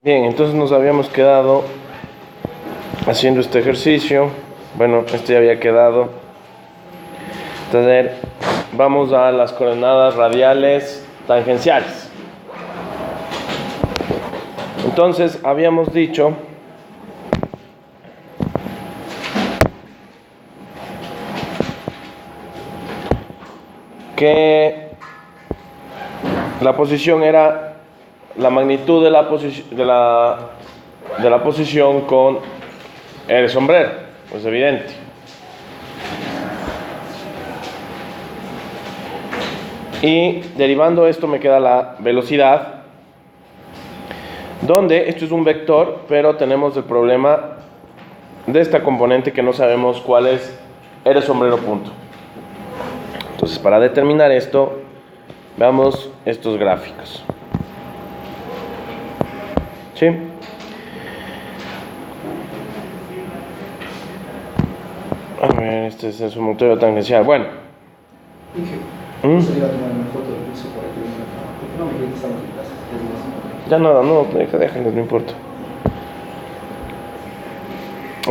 Bien, entonces nos habíamos quedado haciendo este ejercicio. Bueno, este ya había quedado. Entonces, vamos a las coordenadas radiales tangenciales. Entonces, habíamos dicho que la posición era la magnitud de la posición con el sombrero, pues evidente. Y derivando esto me queda la velocidad, donde esto es un vector, pero tenemos el problema de esta componente que no sabemos cuál es el sombrero punto. Entonces, para determinar esto, veamos estos gráficos. ¿Sí? A ver, este es el sumatorio tangencial. Bueno. Ya nada, no, déjenlo, no importa.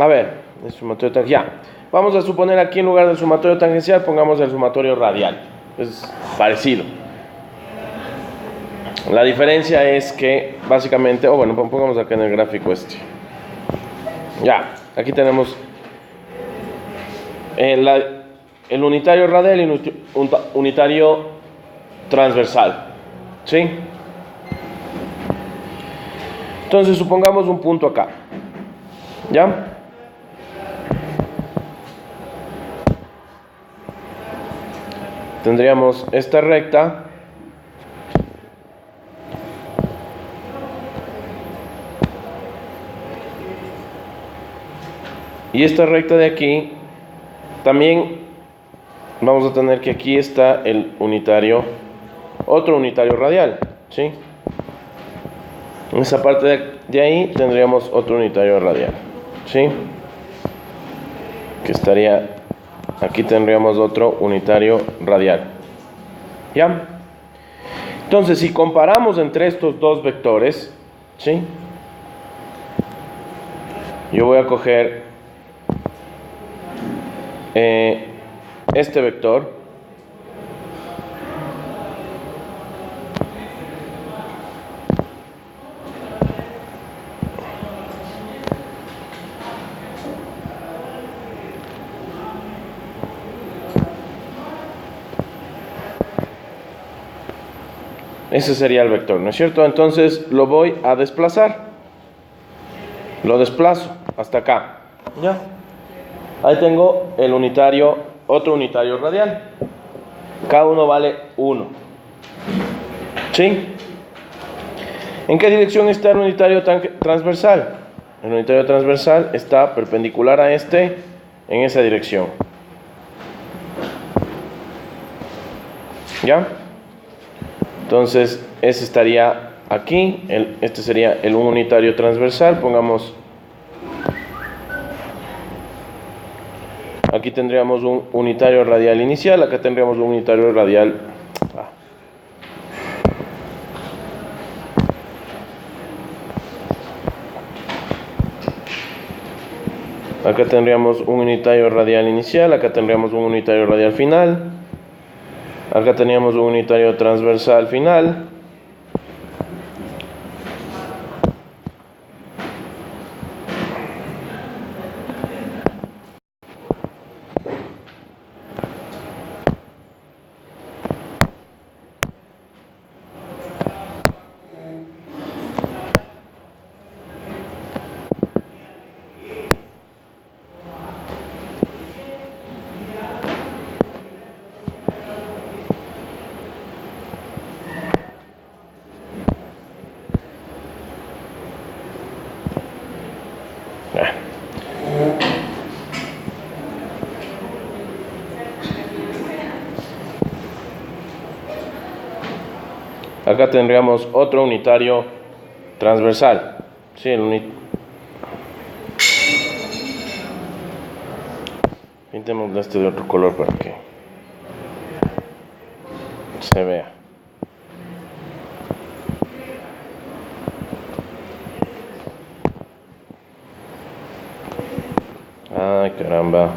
A ver, el sumatorio tangencial. Ya. Vamos a suponer aquí en lugar del sumatorio tangencial, pongamos el sumatorio radial. Es parecido. La diferencia es que básicamente, bueno, pongamos acá en el gráfico este. Ya, aquí tenemos el unitario radial y el unitario transversal. ¿Sí? Entonces supongamos un punto acá. ¿Ya? Tendríamos esta recta. Y esta recta de aquí, también vamos a tener que aquí está el unitario, otro unitario radial, ¿sí? En esa parte de ahí tendríamos otro unitario radial, ¿sí? Que estaría, aquí tendríamos otro unitario radial, ¿ya? Entonces, si comparamos entre estos dos vectores, ¿sí? Yo voy a coger este vector ese sería el vector, ¿no es cierto? Entonces lo voy a desplazar, lo desplazo hasta acá, ¿ya? Ahí tengo el unitario, otro unitario radial. Cada uno vale 1. ¿Sí? ¿En qué dirección está el unitario transversal? El unitario transversal está perpendicular a este en esa dirección. ¿Ya? Entonces, ese estaría aquí. Este sería el unitario transversal. Pongamos... Aquí tendríamos un unitario radial inicial, acá tendríamos un unitario radial. Acá tendríamos un unitario radial inicial, acá tendríamos un unitario radial final. Acá teníamos un unitario transversal final. Acá tendríamos otro unitario transversal. Sí, pintemos este de otro color para que se vea. Ay, caramba.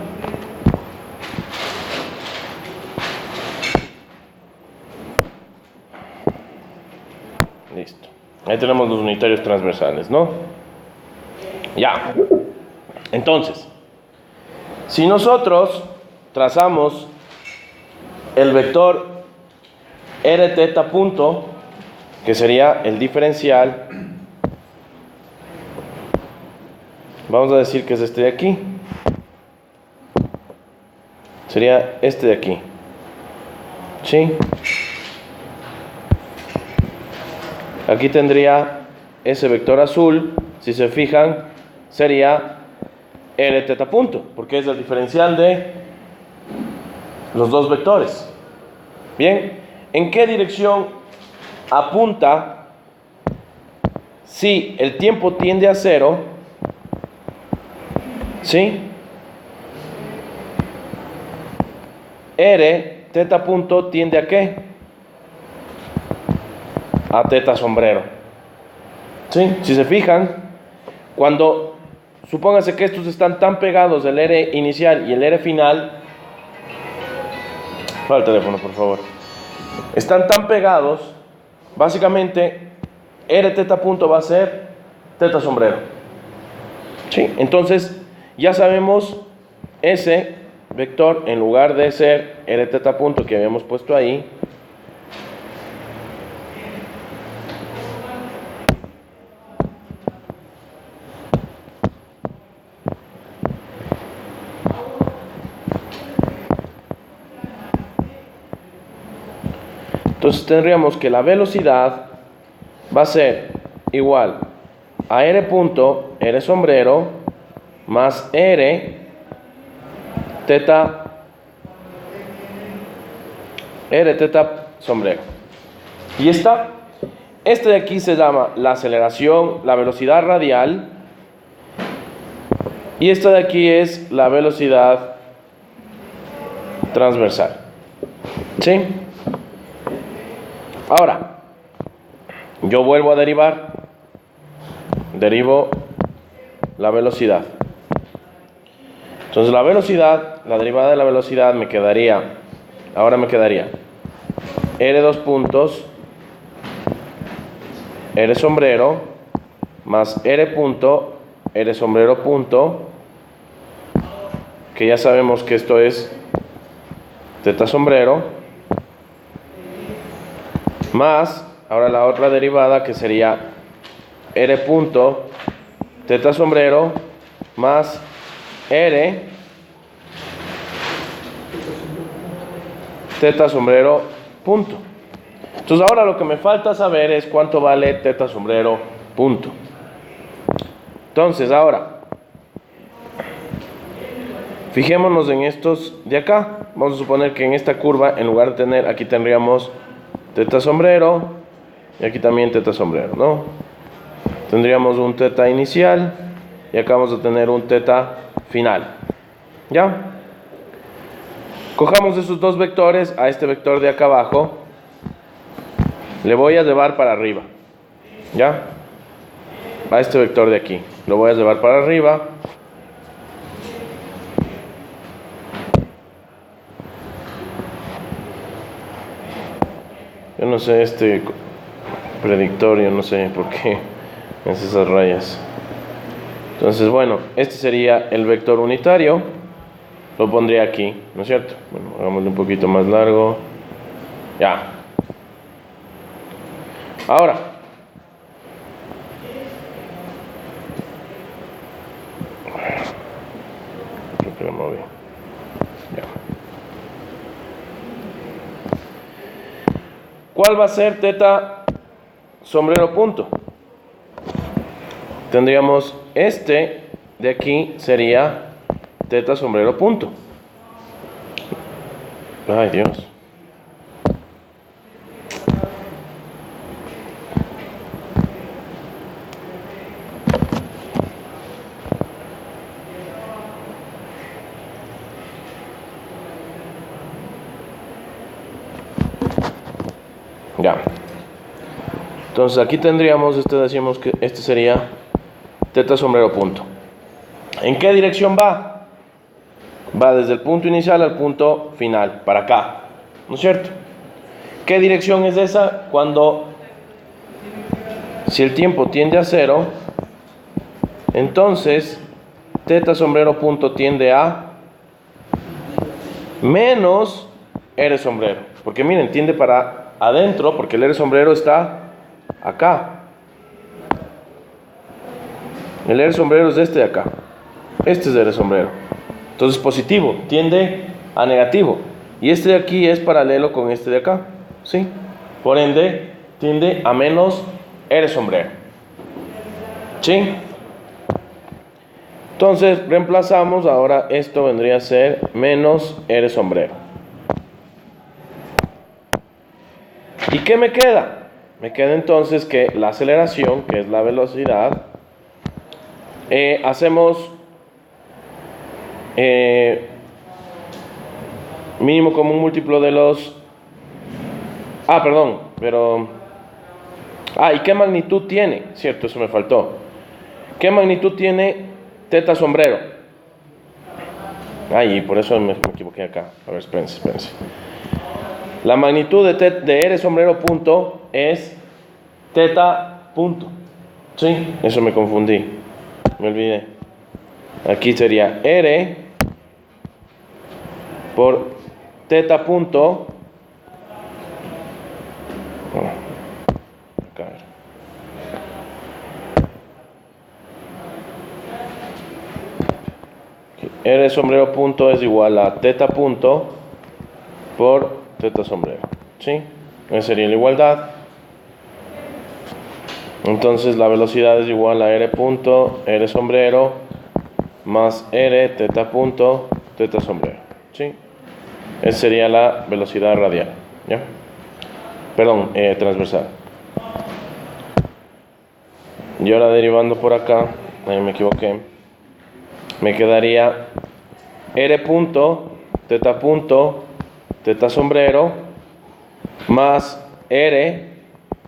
Listo. Ahí tenemos los unitarios transversales, ¿no? Ya. Entonces, si nosotros trazamos el vector r teta punto, que sería el diferencial, vamos a decir que es este de aquí. Sería este de aquí. ¿Sí? Aquí tendría ese vector azul, si se fijan, sería r teta punto, porque es el diferencial de los dos vectores. Bien, ¿en qué dirección apunta si el tiempo tiende a 0? ¿Sí? R teta punto tiende a ¿qué? A teta sombrero. ¿Sí? Si se fijan, cuando supóngase que estos están tan pegados, el R inicial y el R final, para el teléfono por favor, están tan pegados, básicamente R teta punto va a ser teta sombrero. ¿Sí? Entonces ya sabemos ese vector, en lugar de ser R teta punto que habíamos puesto ahí, entonces tendríamos que la velocidad va a ser igual a R punto, R sombrero, más R teta sombrero. Y este de aquí se llama la aceleración, la velocidad radial, y esta de aquí es la velocidad transversal. ¿Sí? Ahora, yo vuelvo a derivar. Derivo la velocidad. Entonces la velocidad, la derivada de la velocidad me quedaría R dos puntos, R sombrero, más R punto, R sombrero punto, que ya sabemos que esto es teta sombrero, más, ahora la otra derivada que sería R punto, teta sombrero, más R teta sombrero punto. Entonces ahora lo que me falta saber es cuánto vale teta sombrero punto. Entonces ahora fijémonos en estos de acá. Vamos a suponer que en esta curva, en lugar de tener, aquí tendríamos teta sombrero y aquí también teta sombrero, ¿no? Tendríamos un teta inicial y acá vamos a tener un teta final. ¿Ya? Cojamos esos dos vectores, a este vector de acá abajo le voy a llevar para arriba. ¿Ya? A este vector de aquí lo voy a llevar para arriba. Yo no sé, este predictorio, no sé por qué es esas rayas. Entonces, bueno, este sería el vector unitario. Lo pondría aquí, ¿no es cierto? Bueno, hagámoslo un poquito más largo. Ya. Ahora, creo que lo moví. Ya. ¿Cuál va a ser teta sombrero punto? Tendríamos este de aquí sería teta sombrero punto. Ay, Dios. Ya. Entonces aquí tendríamos, decíamos que este sería teta sombrero punto. ¿En qué dirección va? Va desde el punto inicial al punto final, para acá, ¿no es cierto? ¿Qué dirección es esa? Si el tiempo tiende a 0, entonces teta sombrero punto tiende a menos R sombrero. Porque miren, tiende para adentro, porque el R sombrero está acá. El R sombrero es este de acá. Este es el R sombrero. Entonces positivo, tiende a negativo. Y este de aquí es paralelo con este de acá, ¿sí? Por ende, tiende a menos R sombrero, ¿sí? Entonces reemplazamos, ahora esto vendría a ser menos R sombrero. ¿Y qué me queda? Me queda entonces que la aceleración, que es la velocidad, hacemos mínimo común múltiplo de los... ¿y qué magnitud tiene? Cierto, eso me faltó. ¿Qué magnitud tiene teta sombrero? Y por eso me equivoqué acá. A ver, espérense. La magnitud de R sombrero punto es teta punto. ¿Sí? Eso me confundí. Me olvidé. Aquí sería R por teta punto. Acá. R sombrero punto es igual a teta punto por teta sombrero, ¿sí? Esa sería la igualdad. Entonces la velocidad es igual a R punto, R sombrero, más R teta punto, teta sombrero, ¿sí? Esa sería la velocidad radial, ¿ya? Perdón, transversal. Y ahora derivando por acá, ahí me equivoqué, me quedaría R punto, teta sombrero, más R,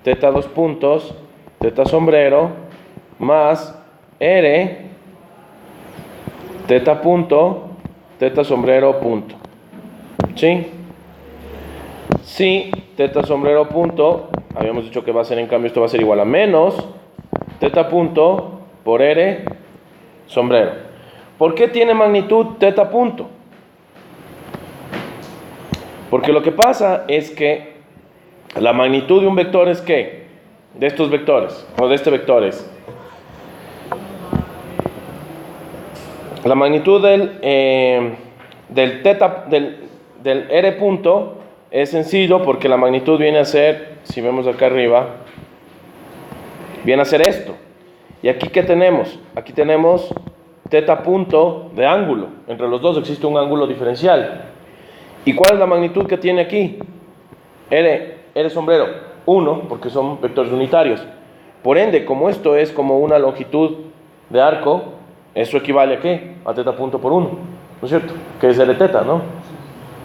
teta dos puntos, teta sombrero, más R, teta punto, teta sombrero punto. ¿Sí? Si teta sombrero punto, habíamos dicho que va a ser, en cambio, esto va a ser igual a menos teta punto por R sombrero. ¿Por qué tiene magnitud teta punto? Porque lo que pasa es que la magnitud de un vector es ¿qué? De estos vectores, o de este vector es. La magnitud del R punto es sencillo porque la magnitud viene a ser, si vemos acá arriba, viene a ser esto. ¿Y aquí qué tenemos? Aquí tenemos teta punto de ángulo. Entre los dos existe un ángulo diferencial. ¿Y cuál es la magnitud que tiene aquí? R sombrero, 1, porque son vectores unitarios. Por ende, como esto es como una longitud de arco, eso equivale a ¿qué? A teta punto por 1, ¿no es cierto? Que es R teta, ¿no?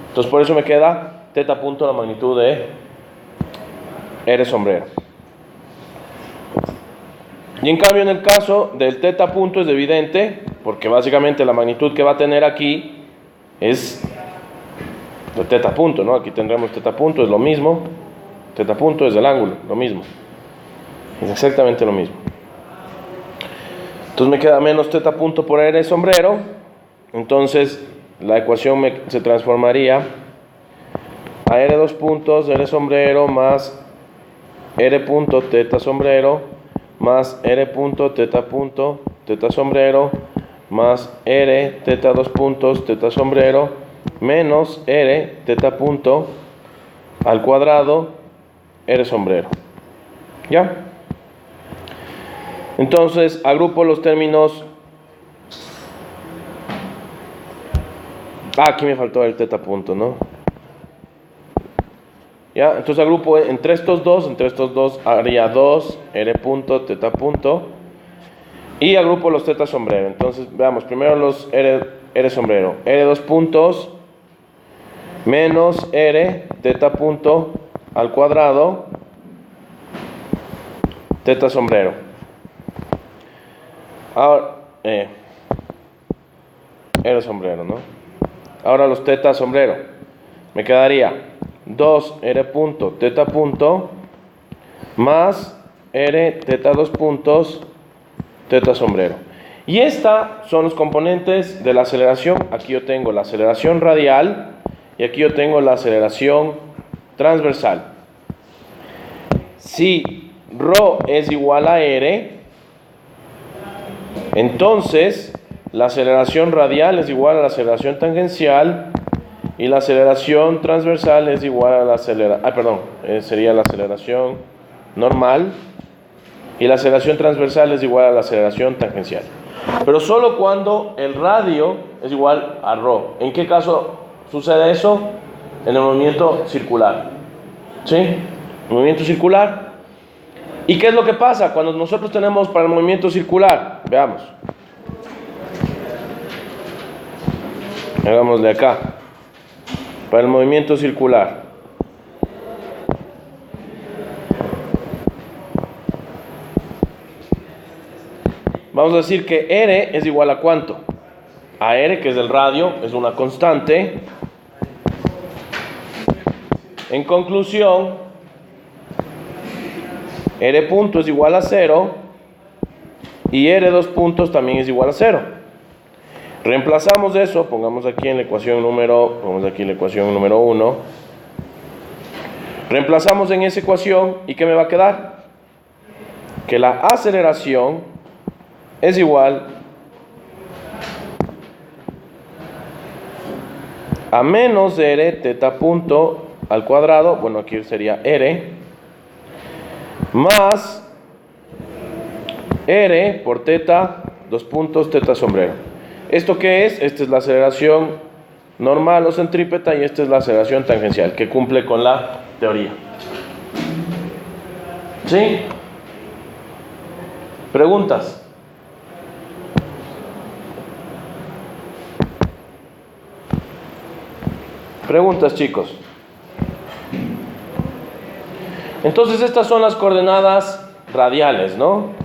Entonces por eso me queda teta punto la magnitud de R sombrero. Y en cambio en el caso del teta punto es evidente, porque básicamente la magnitud que va a tener aquí es de teta punto, ¿no? Aquí tendremos teta punto, es lo mismo. Teta punto es el ángulo, lo mismo. Es exactamente lo mismo. Entonces me queda menos teta punto por R sombrero. Entonces la ecuación se transformaría a R dos puntos, R sombrero, más R punto teta sombrero, más R punto, teta sombrero, más R teta dos puntos, teta sombrero, menos R teta punto al cuadrado, R sombrero. ¿Ya? Entonces agrupo los términos. Aquí me faltó el teta punto, ¿no? ¿Ya? Entonces agrupo entre estos dos haría 2 R punto, teta punto, y agrupo los teta sombrero. Entonces veamos, primero los R sombrero, R dos puntos menos R teta punto al cuadrado, teta sombrero. Ahora R sombrero, ¿no? Ahora los teta sombrero. Me quedaría 2R punto teta punto más R teta 2 puntos teta sombrero. Y estas son los componentes de la aceleración. Aquí yo tengo la aceleración radial y aquí yo tengo la aceleración transversal. Si ρ es igual a R, entonces la aceleración radial es igual a la aceleración tangencial y la aceleración transversal es igual a la sería la aceleración normal y la aceleración transversal es igual a la aceleración tangencial. Pero solo cuando el radio es igual a ρ. ¿En qué caso sucede eso? En el movimiento circular. ¿Sí? El movimiento circular. ¿Y qué es lo que pasa cuando nosotros tenemos para el movimiento circular? Veamos. Hagámosle acá. Para el movimiento circular. Vamos a decir que R es igual a ¿cuánto? A R, que es el radio, es una constante. En conclusión, R punto es igual a 0 y R 2 puntos también es igual a 0. Reemplazamos eso, pongamos aquí la ecuación número 1. Reemplazamos en esa ecuación y ¿qué me va a quedar? Que la aceleración es igual a menos R teta punto al cuadrado, bueno aquí sería R, más R por teta 2 puntos teta sombrero. ¿Esto qué es? Esta es la aceleración normal o centrípeta y esta es la aceleración tangencial, que cumple con la teoría. ¿Sí? ¿Preguntas? Preguntas, chicos. Entonces estas son las coordenadas radiales, ¿no?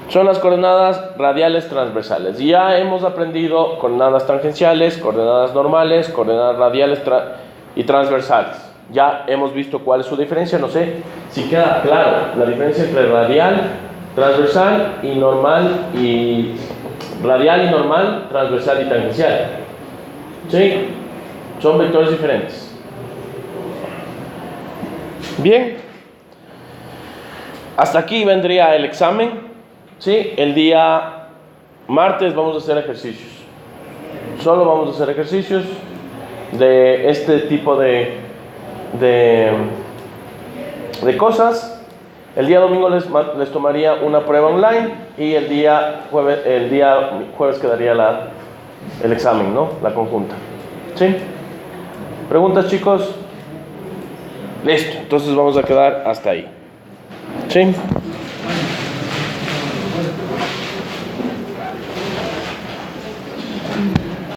Son las coordenadas radiales transversales. Ya hemos aprendido coordenadas tangenciales, coordenadas normales, coordenadas radiales y transversales. Ya hemos visto cuál es su diferencia. No sé si queda claro la diferencia entre radial, transversal y normal, y radial y normal, transversal y tangencial. ¿Sí? Son vectores diferentes. Bien. Hasta aquí vendría el examen. ¿Sí? El día martes vamos a hacer ejercicios. Solo vamos a hacer ejercicios de este tipo de cosas. El día domingo les tomaría una prueba online y el día jueves quedaría el examen, ¿no? La conjunta. ¿Sí? ¿Preguntas, chicos? Listo, entonces vamos a quedar hasta ahí. ¿Sí?